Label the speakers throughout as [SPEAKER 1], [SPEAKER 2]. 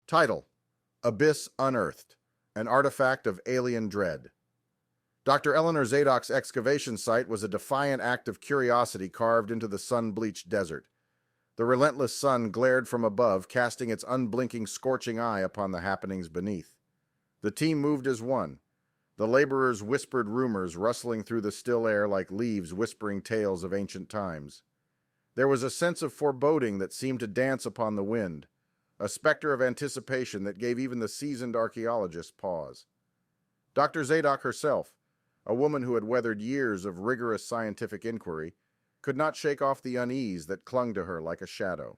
[SPEAKER 1] Title: Abyss Unearthed, an artifact of alien dread. Dr. Eleanor Zadok's excavation site was a defiant act of curiosity carved into the sun-bleached desert. The relentless sun glared from above, casting its unblinking, scorching eye upon the happenings beneath. The team moved as one. The laborers whispered rumors rustling through the still air like leaves whispering tales of ancient times. There was a sense of foreboding that seemed to dance upon the wind, a specter of anticipation that gave even the seasoned archaeologist pause. Dr. Zadok herself, a woman who had weathered years of rigorous scientific inquiry, could not shake off the unease that clung to her like a shadow.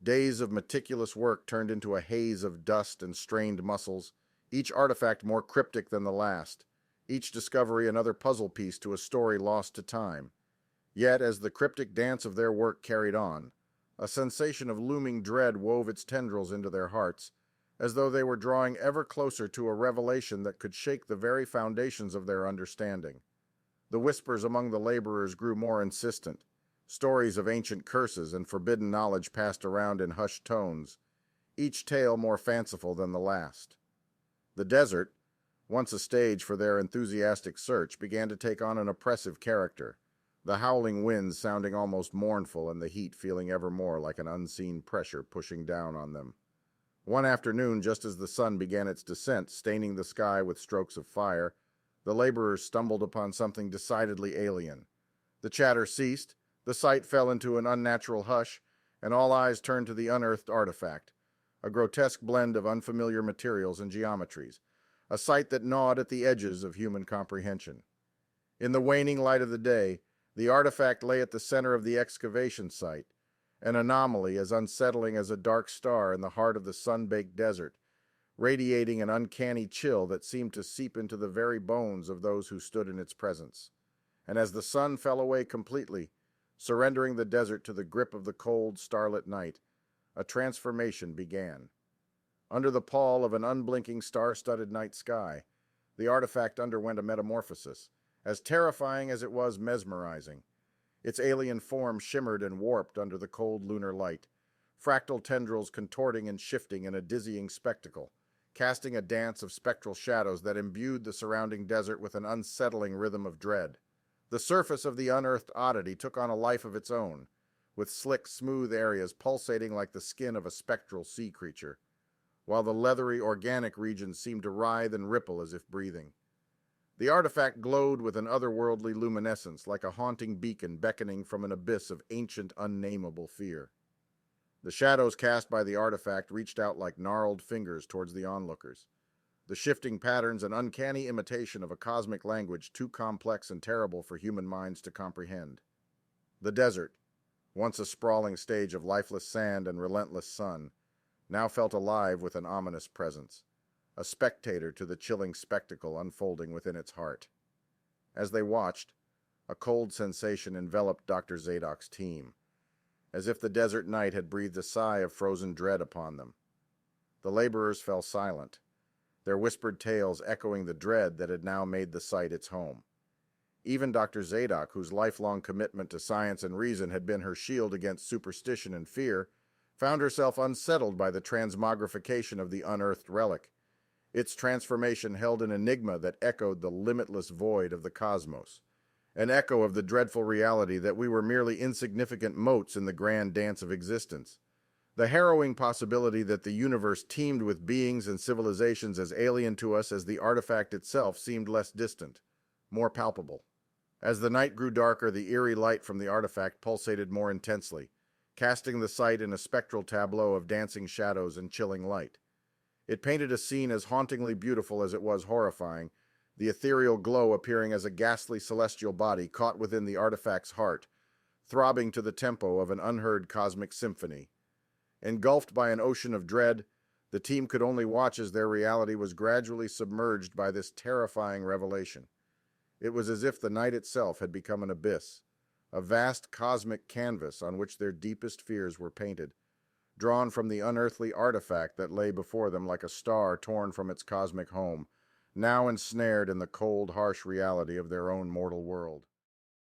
[SPEAKER 1] Days of meticulous work turned into a haze of dust and strained muscles, each artifact more cryptic than the last, each discovery another puzzle piece to a story lost to time. Yet, as the cryptic dance of their work carried on, a sensation of looming dread wove its tendrils into their hearts, as though they were drawing ever closer to a revelation that could shake the very foundations of their understanding. The whispers among the laborers grew more insistent. Stories of ancient curses and forbidden knowledge passed around in hushed tones, each tale more fanciful than the last. The desert, once a stage for their enthusiastic search, began to take on an oppressive character, the howling winds sounding almost mournful and the heat feeling ever more like an unseen pressure pushing down on them. One afternoon, just as the sun began its descent, staining the sky with strokes of fire, the laborers stumbled upon something decidedly alien. The chatter ceased, the sight fell into an unnatural hush, and all eyes turned to the unearthed artifact, a grotesque blend of unfamiliar materials and geometries, a sight that gnawed at the edges of human comprehension. In the waning light of the day, the artifact lay at the center of the excavation site, an anomaly as unsettling as a dark star in the heart of the sun-baked desert, radiating an uncanny chill that seemed to seep into the very bones of those who stood in its presence. And as the sun fell away completely, surrendering the desert to the grip of the cold, starlit night, a transformation began. Under the pall of an unblinking, star-studded night sky, the artifact underwent a metamorphosis, as terrifying as it was mesmerizing. Its alien form shimmered and warped under the cold lunar light, fractal tendrils contorting and shifting in a dizzying spectacle, casting a dance of spectral shadows that imbued the surrounding desert with an unsettling rhythm of dread. The surface of the unearthed oddity took on a life of its own, with slick, smooth areas pulsating like the skin of a spectral sea creature, while the leathery, organic regions seemed to writhe and ripple as if breathing. The artifact glowed with an otherworldly luminescence, like a haunting beacon beckoning from an abyss of ancient, unnamable fear. The shadows cast by the artifact reached out like gnarled fingers towards the onlookers, the shifting patterns an uncanny imitation of a cosmic language too complex and terrible for human minds to comprehend. The desert, once a sprawling stage of lifeless sand and relentless sun, now felt alive with an ominous presence, a spectator to the chilling spectacle unfolding within its heart. As they watched, a cold sensation enveloped Dr. Zadok's team, as if the desert night had breathed a sigh of frozen dread upon them. The laborers fell silent, their whispered tales echoing the dread that had now made the site its home. Even Dr. Zadok, whose lifelong commitment to science and reason had been her shield against superstition and fear, found herself unsettled by the transmogrification of the unearthed relic. Its transformation held an enigma that echoed the limitless void of the cosmos, an echo of the dreadful reality that we were merely insignificant motes in the grand dance of existence, the harrowing possibility that the universe teemed with beings and civilizations as alien to us as the artifact itself seemed less distant, more palpable. As the night grew darker, the eerie light from the artifact pulsated more intensely, casting the sight in a spectral tableau of dancing shadows and chilling light. It painted a scene as hauntingly beautiful as it was horrifying, the ethereal glow appearing as a ghastly celestial body caught within the artifact's heart, throbbing to the tempo of an unheard cosmic symphony. Engulfed by an ocean of dread, the team could only watch as their reality was gradually submerged by this terrifying revelation. It was as if the night itself had become an abyss, a vast cosmic canvas on which their deepest fears were painted, drawn from the unearthly artifact that lay before them like a star torn from its cosmic home, now ensnared in the cold, harsh reality of their own mortal world.